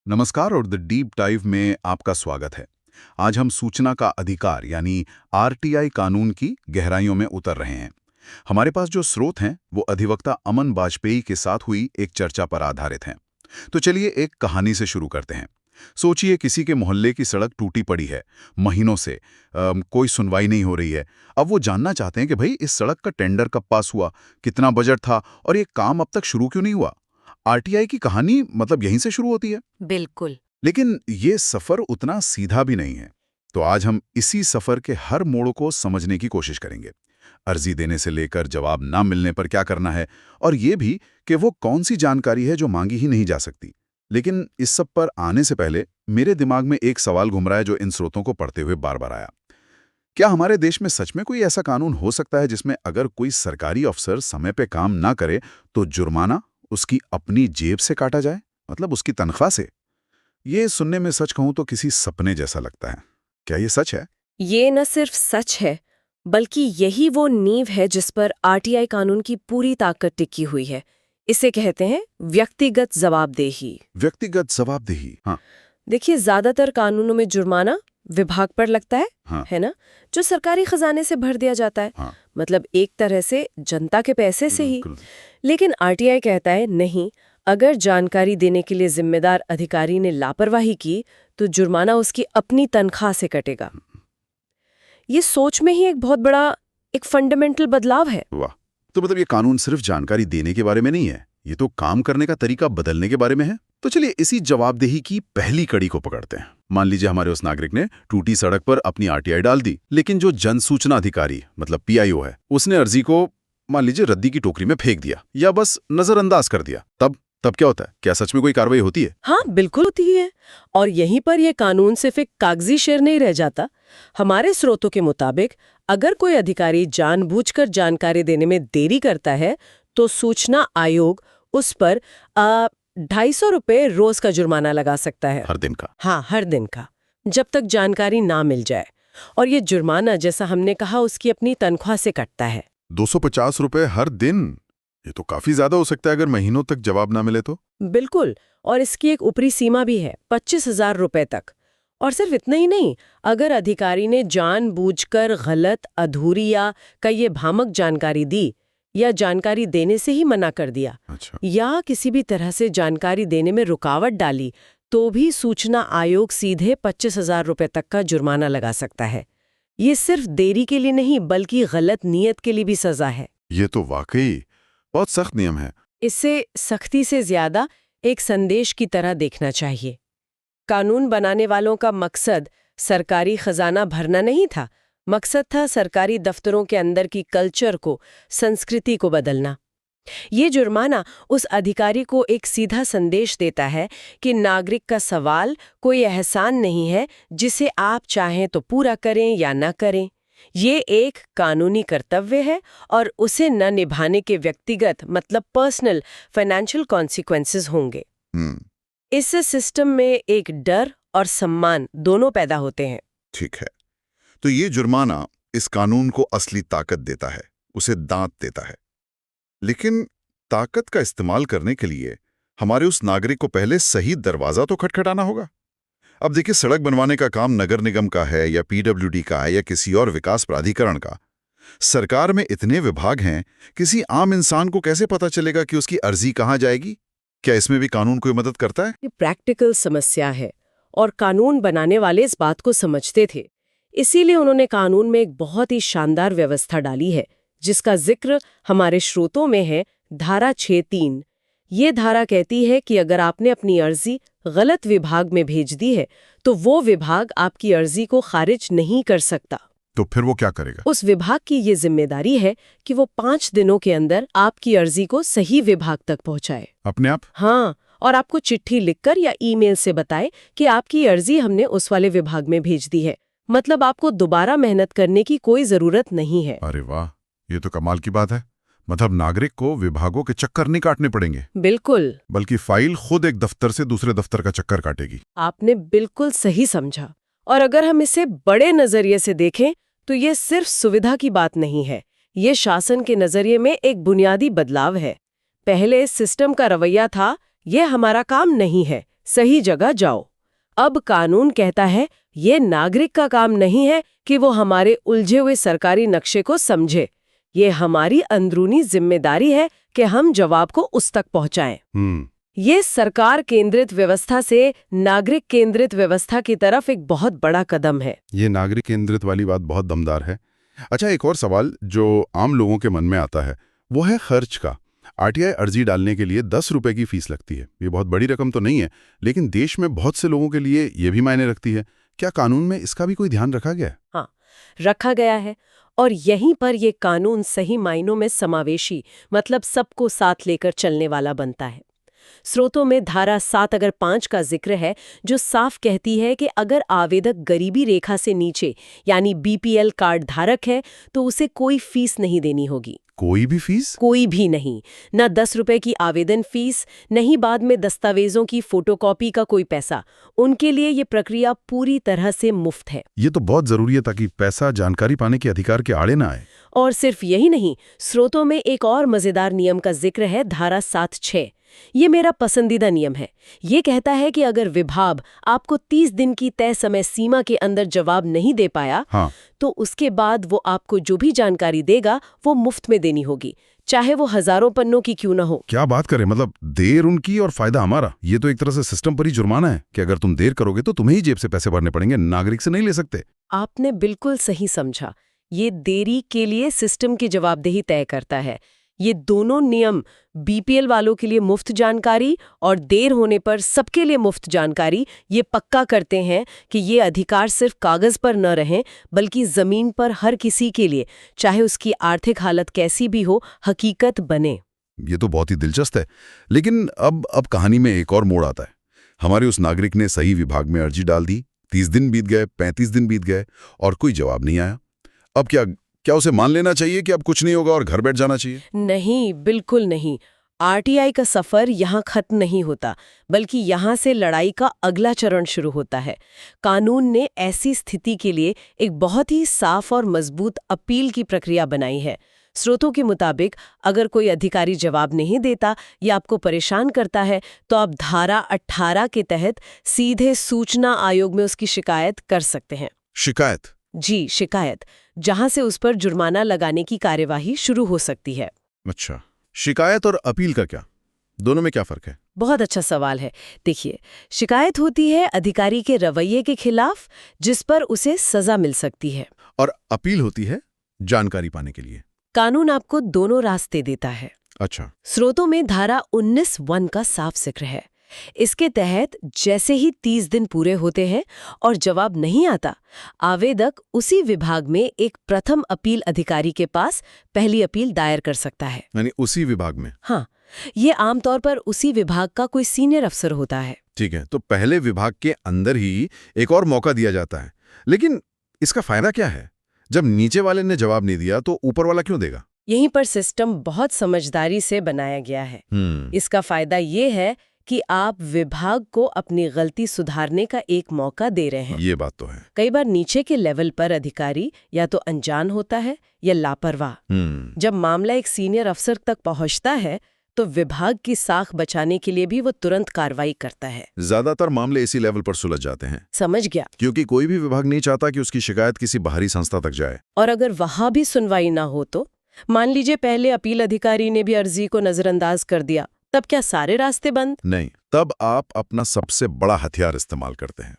नमस्कार और the deep dive में आपका स्वागत है। आज हम सूचना का अधिकार यानी आरटीआई कानून की गहराइयों में उतर रहे हैं। हमारे पास जो स्रोत हैं वो अधिवक्ता अमन वाजपेयी के साथ हुई एक चर्चा पर आधारित हैं। तो चलिए एक कहानी से शुरू करते हैं। सोचिए किसी के मोहल्ले की सड़क टूटी पड़ी है, महीनों से कोई सुनवाई नहीं हो रही है। अब वो जानना चाहते हैं कि भाई इस सड़क का टेंडर कब पास हुआ, कितना बजट था और ये काम अब तक शुरू क्यों नहीं हुआ। आरटीआई की कहानी मतलब यहीं से शुरू होती है। बिल्कुल। लेकिन ये सफर उतना सीधा भी नहीं है। तो आज हम इसी सफर के हर मोड़ को समझने की कोशिश करेंगे। अर्जी देने से लेकर जवाब ना मिलने पर क्या करना है, और ये भी कि वो कौन सी जानकारी है जो मांगी ही नहीं जा सकती। लेकिन इस सब पर आने से पहले मेरे दिमाग में एक सवाल घूम रहा है जो इन स्रोतों को पढ़ते हुए बार बार आया। क्या हमारे देश में सच में कोई ऐसा कानून हो सकता है जिसमें अगर कोई सरकारी अफसर समय पे काम ना करे तो जुर्माना उसकी अपनी जेब से काटा जाए, मतलब उसकी तनख्वाह से? ये सुनने में सच कहूं तो किसी सपने जैसा लगता है। क्या ये सच है? ये न सिर्फ सच है, बल्कि यही वो नींव है जिस पर आरटीआई कानून की पूरी ताकत टिकी हुई है। इसे कहते हैं व्यक्तिगत जवाबदेही। व्यक्तिगत जवाबदेही, हाँ। देखिए, ज्यादातर कानूनों में जुर्माना विभाग पर लगता हाँ। है ना, जो सरकारी खजाने से भर दिया जाता है। हाँ। मतलब एक तरह से जनता के पैसे से ही। बिल्कुल। लेकिन आरटीआई कहता है नहीं, अगर जानकारी देने के लिए जिम्मेदार अधिकारी ने लापरवाही की तो जुर्माना उसकी अपनी तनख्वाह से कटेगा। ये सोच में ही एक बहुत बड़ा एक फंडामेंटल बदलाव है। वाह। तो मतलब ये कानून सिर्फ जानकारी देने के बारे में नहीं है, ये तो काम करने का तरीका बदलने के बारे में है। तो चलिए इसी जवाबदेही की पहली कड़ी को पकड़ते हैं। मान लीजिए हमारे उस नागरिक ने टूटी सड़क पर अपनी आरटीआई डाल दी, लेकिन जो जन सूचना अधिकारी मतलब पीआईओ है, उसने अर्जी को मान लीजिए रद्दी की टोकरी में फेंक दिया या बस नजरअंदाज कर दिया। तब क्या होता है? क्या सच में कोई कार्रवाई होती है? हाँ, बिल्कुल होती है। और यहीं पर यह कानून सिर्फ एक कागजी शेर नहीं रह जाता। हमारे स्रोतों के मुताबिक अगर कोई अधिकारी जानबूझकर जानकारी देने में देरी करता है तो सूचना आयोग उस पर 250 रुपये रोज का जुर्माना लगा सकता है। हर दिन का? हाँ, हर दिन का, जब तक जानकारी ना मिल जाए। और ये जुर्माना, जैसा हमने कहा, उसकी अपनी तनख्वाह से कटता है। 250 रुपए हर दिन? ये तो काफी ज्यादा हो सकता है अगर महीनों तक जवाब ना मिले तो। बिल्कुल। और इसकी एक ऊपरी सीमा भी है, 25,000 रुपए तक। और सिर्फ इतना ही नहीं, अगर अधिकारी ने जानबूझकर गलत, अधूरी या कई भ्रामक जानकारी दी या जानकारी देने से ही मना कर दिया, अच्छा। या किसी भी तरह से जानकारी देने में रुकावट डाली, तो भी सूचना आयोग सीधे 25,000 रुपए तक का जुर्माना लगा सकता है। ये सिर्फ देरी के लिए नहीं, बल्कि गलत नीयत के लिए भी सजा है। ये तो वाकई बहुत सख्त नियम है। इसे सख्ती से ज्यादा एक संदेश की तरह देखना चाहिए। कानून बनाने वालों का मकसद सरकारी खजाना भरना नहीं था, मकसद था सरकारी दफ्तरों के अंदर की कल्चर को, संस्कृति को बदलना। ये जुर्माना उस अधिकारी को एक सीधा संदेश देता है कि नागरिक का सवाल कोई एहसान नहीं है जिसे आप चाहें तो पूरा करें या न करें। ये एक कानूनी कर्तव्य है और उसे न निभाने के व्यक्तिगत मतलब पर्सनल फाइनेंशियल कॉन्सिक्वेंसेस होंगे। इससे सिस्टम में एक डर और सम्मान दोनों पैदा होते हैं। ठीक है। तो ये जुर्माना इस कानून को असली ताकत देता है, उसे दांत देता है। लेकिन ताकत का इस्तेमाल करने के लिए हमारे उस नागरिक को पहले सही दरवाजा तो खटखटाना होगा। अब देखिए, सड़क बनवाने का काम नगर निगम का है या पीडब्ल्यूडी का है या किसी और विकास प्राधिकरण का। सरकार में इतने विभाग हैं, किसी आम इंसान को कैसे पता चलेगा कि उसकी अर्जी कहाँ जाएगी? क्या इसमें भी कानून कोई मदद करता है? ये प्रैक्टिकल समस्या है और कानून बनाने वाले इस बात को समझते थे। इसीलिए उन्होंने कानून में एक बहुत ही शानदार व्यवस्था डाली है जिसका जिक्र हमारे स्रोतों में है, धारा 6(3). ये धारा कहती है कि अगर आपने अपनी अर्जी गलत विभाग में भेज दी है तो वो विभाग आपकी अर्जी को खारिज नहीं कर सकता। तो फिर वो क्या करेगा? उस विभाग की ये जिम्मेदारी है कि वो 5 दिनों के अंदर आपकी अर्जी को सही विभाग तक पहुंचाए। अपने आप? हाँ, और आपको चिट्ठी लिखकर या ईमेल से बताए कि आपकी अर्जी हमने उस वाले विभाग में भेज दी है। मतलब आपको दोबारा मेहनत करने की कोई जरूरत नहीं है। अरे वाह, ये तो कमाल की बात है। मतलब नागरिक को विभागों के चक्कर नहीं काटने पड़ेंगे। बिल्कुल। बल्कि फाइल खुद एक दफ्तर से दूसरे दफ्तर का चक्कर काटेगी। आपने बिल्कुल सही समझा। और अगर हम इसे बड़े नजरिए से देखें तो ये सिर्फ सुविधा की बात नहीं है, ये शासन के नजरिए में एक बुनियादी बदलाव है। पहले इस सिस्टम का रवैया था, ये हमारा काम नहीं है, सही जगह जाओ। अब कानून कहता है ये नागरिक का काम नहीं है कि वो हमारे उलझे हुए सरकारी नक्शे को समझे। ये हमारी अंदरूनी जिम्मेदारी है कि हम जवाब को उस तक पहुंचाएं। ये सरकार केंद्रित व्यवस्था से नागरिक केंद्रित व्यवस्था की तरफ एक बहुत बड़ा कदम है। ये नागरिक केंद्रित वाली बात बहुत दमदार है। अच्छा, एक और सवाल जो आम लोगों के मन में आता है वो है खर्च का। आरटीआई अर्जी डालने के लिए 10 रुपए की फीस लगती है। ये बहुत बड़ी रकम तो नहीं है, लेकिन देश में बहुत से लोगों के लिए ये भी मायने रखती है। क्या कानून में इसका भी कोई ध्यान रखा गया है? हाँ, रखा गया है। और यहीं पर ये कानून सही मायनों में समावेशी, मतलब सबको साथ लेकर चलने वाला बनता है। स्रोतों में धारा 7(5) का जिक्र है, जो साफ कहती है कि अगर आवेदक गरीबी रेखा से नीचे यानी बीपीएल कार्ड धारक है तो उसे कोई फीस नहीं देनी होगी। कोई भी फीस? कोई भी नहीं। न 10 रुपए की आवेदन फीस, नहीं बाद में दस्तावेजों की फोटोकॉपी का कोई पैसा। उनके लिए ये प्रक्रिया पूरी तरह से मुफ्त है। ये तो बहुत जरूरी है ताकि पैसा जानकारी पाने के अधिकार के आड़े ना आए। और सिर्फ यही नहीं, स्रोतों में एक और मजेदार नियम का जिक्र है, धारा 7(6). ये मेरा पसंदीदा नियम है। ये कहता है कि अगर विभाग आपको 30 दिन की तय समय सीमा के अंदर जवाब नहीं दे पाया, हाँ, तो उसके बाद वो आपको जो भी जानकारी देगा वो मुफ्त में देनी होगी, चाहे वो हजारों पन्नों की क्यों ना हो। क्या बात करें, मतलब देर उनकी और फायदा हमारा। ये तो एक तरह से सिस्टम पर ही जुर्माना है कि अगर तुम देर करोगे तो तुम्हें ही जेब से पैसे भरने पड़ेंगे, नागरिक से नहीं ले सकते। आपने बिल्कुल सही समझा। ये देरी के लिए सिस्टम की जवाबदेही तय करता है। ये दोनों नियम बीपीएल वालों के लिए मुफ्त जानकारी और देर होने पर सबके लिए मुफ्त जानकारी ये पक्का करते हैं कि ये अधिकार सिर्फ कागज पर न रहें, बल्कि जमीन पर हर किसी के लिए, चाहे उसकी आर्थिक हालत कैसी भी हो, हकीकत बने। ये तो बहुत ही दिलचस्प है। लेकिन अब कहानी में एक और मोड़ आता है। हमारे उस नागरिक ने सही विभाग में अर्जी डाल दी, 30 दिन बीत गए, 35 दिन बीत गए और कोई जवाब नहीं आया। अब क्या उसे मान लेना चाहिए कि अब कुछ नहीं होगा और घर बैठ जाना चाहिए? नहीं, बिल्कुल नहीं। आरटीआई का सफर यहाँ खत्म नहीं होता, बल्कि यहाँ से लड़ाई का अगला चरण शुरू होता है। कानून ने ऐसी स्थिति के लिए एक बहुत ही साफ और मजबूत अपील की प्रक्रिया बनाई है। स्रोतों के मुताबिक अगर कोई अधिकारी जवाब नहीं देता या आपको परेशान करता है, तो आप धारा 18 के तहत सीधे सूचना आयोग में उसकी शिकायत कर सकते हैं। शिकायत? जी, शिकायत, जहां से उस पर जुर्माना लगाने की कार्यवाही शुरू हो सकती है। अच्छा, शिकायत और अपील का क्या, दोनों में क्या फर्क है? बहुत अच्छा सवाल है। देखिए, शिकायत होती है अधिकारी के रवैये के खिलाफ, जिस पर उसे सजा मिल सकती है। और अपील होती है जानकारी पाने के लिए। कानून आपको दोनों रास्ते देता है। अच्छा। स्रोतों में धारा 19(1) का साफ जिक्र है। इसके तहत जैसे ही 30 दिन पूरे होते हैं और जवाब नहीं आता, आवेदक उसी विभाग में एक प्रथम अपील अधिकारी के पास पहली अपील दायर कर सकता है। यानी उसी विभाग में? हाँ, ये आमतौर पर उसी विभाग का कोई सीनियर अफसर होता है। ठीक है, तो पहले विभाग के अंदर ही एक और मौका दिया जाता है। लेकिन इसका फायदा क्या है? जब नीचे वाले ने जवाब नहीं दिया तो ऊपर वाला क्यों देगा? यहीं पर सिस्टम बहुत समझदारी से बनाया गया है। इसका फायदा ये है कि आप विभाग को अपनी गलती सुधारने का एक मौका दे रहे हैं। ये बात तो है। कई बार नीचे के लेवल पर अधिकारी या तो अनजान होता है या लापरवाह। जब मामला एक सीनियर अफसर तक पहुंचता है तो विभाग की साख बचाने के लिए भी वो तुरंत कार्रवाई करता है। ज्यादातर मामले इसी लेवल पर सुलझ जाते हैं। समझ गया। क्योंकि कोई भी विभाग नहीं चाहता कि उसकी शिकायत किसी बाहरी संस्था तक जाए। और अगर वहां भी सुनवाई ना हो तो मान लीजिए पहले अपील अधिकारी ने भी अर्जी को नजरअंदाज कर दिया, तब क्या सारे रास्ते बंद? नहीं, तब आप अपना सबसे बड़ा हथियार इस्तेमाल करते हैं।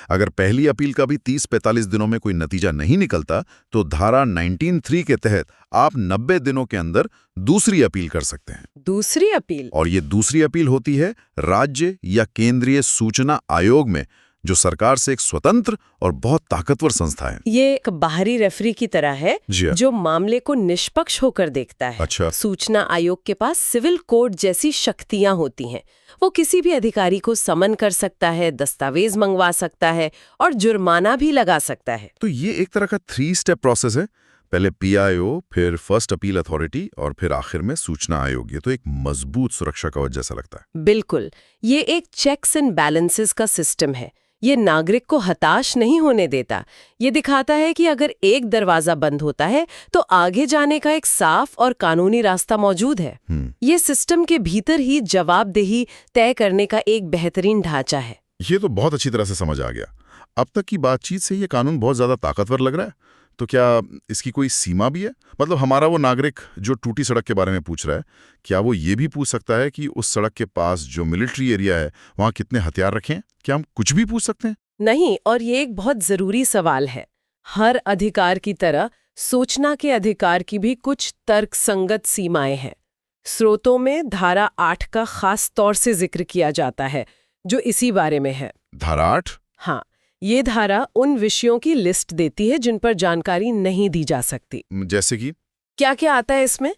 अगर पहली अपील का भी 30-45 दिनों में कोई नतीजा नहीं निकलता तो धारा 19(3) के तहत आप 90 दिनों के अंदर दूसरी अपील कर सकते हैं। दूसरी अपील? और ये दूसरी अपील होती है राज्य या केंद्रीय सूचना आयोग में, जो सरकार से एक स्वतंत्र और बहुत ताकतवर संस्था है। ये एक बाहरी रेफरी की तरह है जो मामले को निष्पक्ष होकर देखता है। अच्छा। सूचना आयोग के पास सिविल कोड जैसी शक्तियां होती हैं। वो किसी भी अधिकारी को समन कर सकता है, दस्तावेज मंगवा सकता है और जुर्माना भी लगा सकता है। तो ये एक तरह का 3 स्टेप प्रोसेस है। पहले पीआईओ, फिर फर्स्ट अपील अथॉरिटी और फिर आखिर में सूचना आयोग। ये तो एक मजबूत सुरक्षा कवच जैसा लगता है। बिल्कुल, ये एक चेक्स एंड बैलेंसेस का सिस्टम है। ये नागरिक को हताश नहीं होने देता। ये दिखाता है कि अगर एक दरवाजा बंद होता है तो आगे जाने का एक साफ और कानूनी रास्ता मौजूद है। ये सिस्टम के भीतर ही जवाबदेही तय करने का एक बेहतरीन ढांचा है। ये तो बहुत अच्छी तरह से समझ आ गया। अब तक की बातचीत से ये कानून बहुत ज्यादा ताकतवर लग रहा है। तो क्या इसकी कोई सीमा भी है? मतलब हमारा वो नागरिक जो टूटी सड़क के बारे में पूछ रहा है, क्या वो ये भी पूछ सकता है कि उस सड़क के पास जो मिलिट्री एरिया है वहाँ कितने हथियार रखें? क्या हम कुछ भी पूछ सकते हैं? नहीं, और ये एक बहुत जरूरी सवाल है। हर अधिकार की तरह सूचना के अधिकार की भी कुछ तर्कसंगत सीमाएं हैं। स्रोतों में धारा 8 का खास तौर से जिक्र किया जाता है, जो इसी बारे में है। धारा 8? हाँ, ये धारा उन विषयों की लिस्ट देती है जिन पर जानकारी नहीं दी जा सकती। जैसे कि क्या क्या आता है इसमें?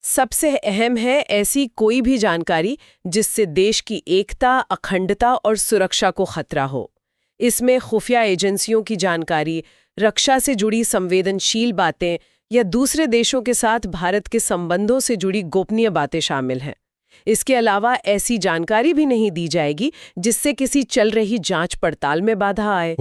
सबसे अहम है ऐसी कोई भी जानकारी जिससे देश की एकता, अखंडता और सुरक्षा को खतरा हो। इसमें खुफिया एजेंसियों की जानकारी, रक्षा से जुड़ी संवेदनशील बातें या दूसरे देशों के साथ भारत के संबंधों से जुड़ी गोपनीय बातें शामिल हैं। इसके अलावा ऐसी जानकारी भी नहीं दी जाएगी जिससे किसी चल रही जांच पड़ताल में बाधा आए,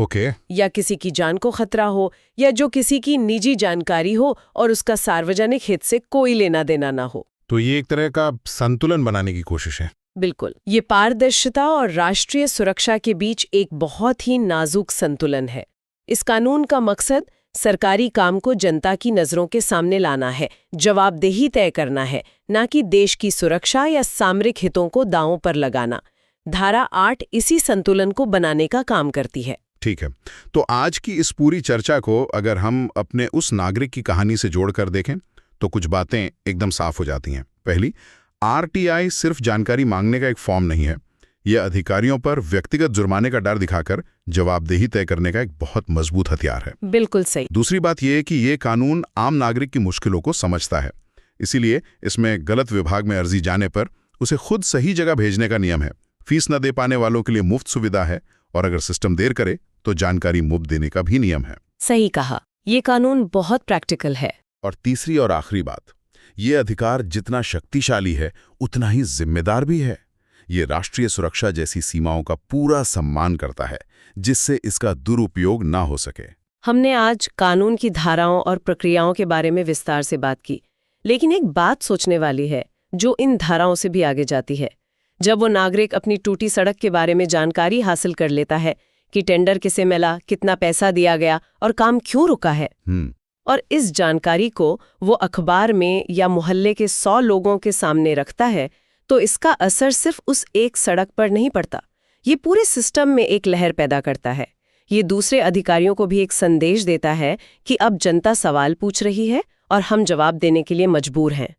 या किसी की जान को खतरा हो, या जो किसी की निजी जानकारी हो और उसका सार्वजनिक हित से कोई लेना देना ना हो। तो ये एक तरह का संतुलन बनाने की कोशिश है। बिल्कुल, ये पारदर्शिता और राष्ट्रीय सुरक्षा के बीच एक बहुत ही नाजुक संतुलन है। इस कानून का मकसद सरकारी काम को जनता की नजरों के सामने लाना है, जवाबदेही तय करना है, ना कि देश की सुरक्षा या सामरिक हितों को दांव पर लगाना। धारा 8 इसी संतुलन को बनाने का काम करती है। ठीक है, तो आज की इस पूरी चर्चा को अगर हम अपने उस नागरिक की कहानी से जोड़कर देखें तो कुछ बातें एकदम साफ हो जाती हैं। पहली, आरटीआई सिर्फ जानकारी मांगने का एक फॉर्म नहीं है। यह अधिकारियों पर व्यक्तिगत जुर्माने का डर दिखाकर जवाबदेही तय करने का एक बहुत मजबूत हथियार है। बिल्कुल सही। दूसरी बात यह है कि ये कानून आम नागरिक की मुश्किलों को समझता है, इसीलिए इसमें गलत विभाग में अर्जी जाने पर उसे खुद सही जगह भेजने का नियम है। फीस न दे पाने वालों के लिए मुफ्त सुविधा है, और अगर सिस्टम देर करे तो जानकारी मुफ्त देने का भी नियम है। सही कहा, ये कानून बहुत प्रैक्टिकल है। और तीसरी और आखिरी बात, ये अधिकार जितना शक्तिशाली है उतना ही जिम्मेदार भी है। ये राष्ट्रीय सुरक्षा जैसी सीमाओं का पूरा सम्मान करता है, जिससे इसका दुरुपयोग ना हो सके। हमने आज कानून की धाराओं और प्रक्रियाओं के बारे में विस्तार से बात की, लेकिन एक बात सोचने वाली है जो इन धाराओं से भी आगे जाती है। जब वो नागरिक अपनी टूटी सड़क के बारे में जानकारी हासिल कर लेता है कि टेंडर किसे मिला, कितना पैसा दिया गया और काम क्यों रुका है, और इस जानकारी को वो अखबार में या मोहल्ले के 100 लोगों के सामने रखता है, तो इसका असर सिर्फ उस एक सड़क पर नहीं पड़ता, ये पूरे सिस्टम में एक लहर पैदा करता है। ये दूसरे अधिकारियों को भी एक संदेश देता है कि अब जनता सवाल पूछ रही है और हम जवाब देने के लिए मजबूर हैं।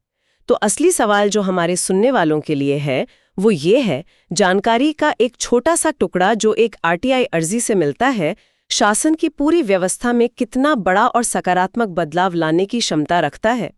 तो असली सवाल जो हमारे सुनने वालों के लिए है वो ये है, जानकारी का एक छोटा सा टुकड़ा जो एक आरटीआई अर्जी से मिलता है, शासन की पूरी व्यवस्था में कितना बड़ा और सकारात्मक बदलाव लाने की क्षमता रखता है।